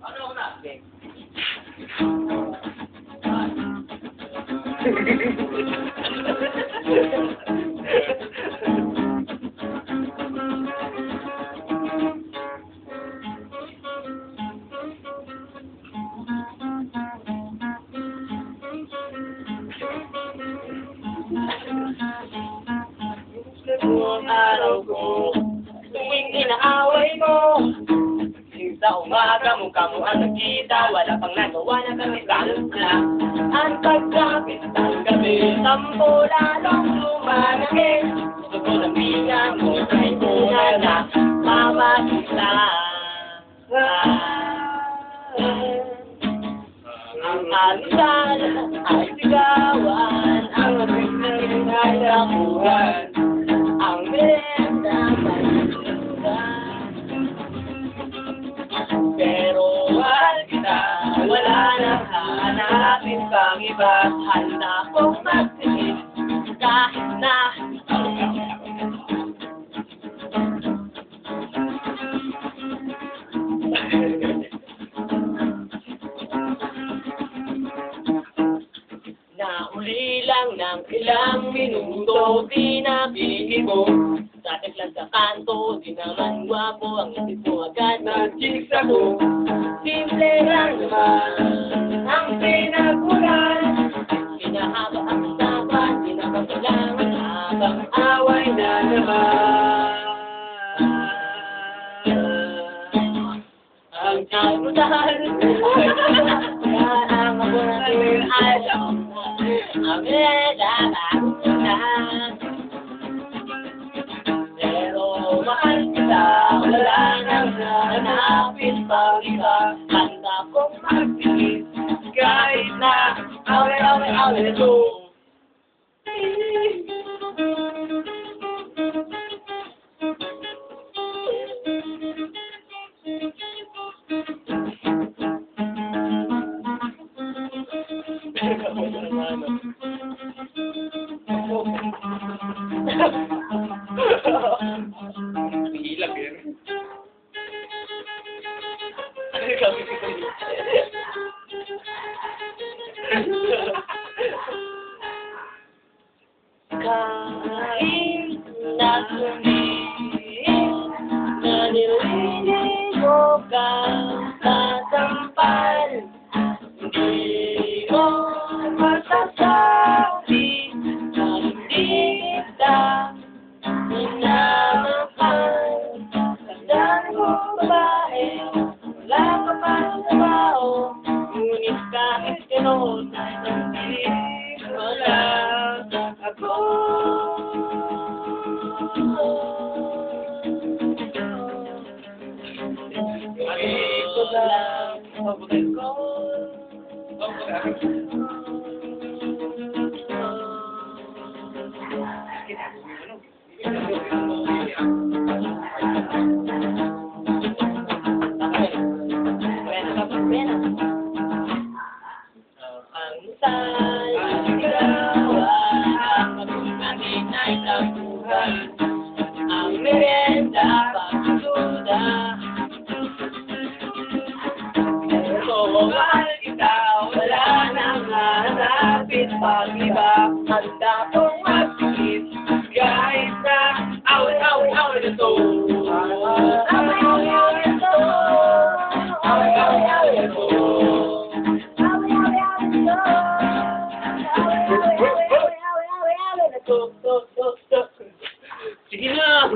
Ano ako na? Okay. Buong araw ko, tuwing inaaway mo, sa umaga mukha mo ang nakita, wala pang nagawa na kami balot na. Ang pagkapit ng gabi, sampo lalong lumalaki. Gusto ko ng bilang mo, ay muna na mamakita. Ang alisan ay sigawan, ang nagsisin ay lakuhan, ang merenda ay sinugan. Pero mahal kita, wala nang hahanapin pang iba. Handa kong magtingin kahit na nauli lang ng ilang minuto, di nabihibo. Sa teklan sa kanto, di naman gwapo, ang isip mo agad nag-chicks ako. Simple lang naman ang pinagulan, pinahaba ang usapan, di na ba kailangan habang away na naman. Ang kagutan, yan ang ako natin alam mo, ang nilalaman. Mahal kita, wala nang hanapin pang iba. Handa kong magpigil kahit na away ito. Hilag yan. Ano yung kami ko dito? Kahit na sumihin na nililigo ka sa tampal, hindi mo masasabi na hindi kita minamahal. Tandaan ko babae, wala ka pang trabaho, ngunit kahit gano'n ay nandito wala ako. Ito lang pabutin ko. Ang sigawan, ang magiging ay tapuhan, ang merienda pagsuda. Pero mahal kita, wala nang hanapin pang iba. Handa kong magpigil kahit na away ito. Sige na!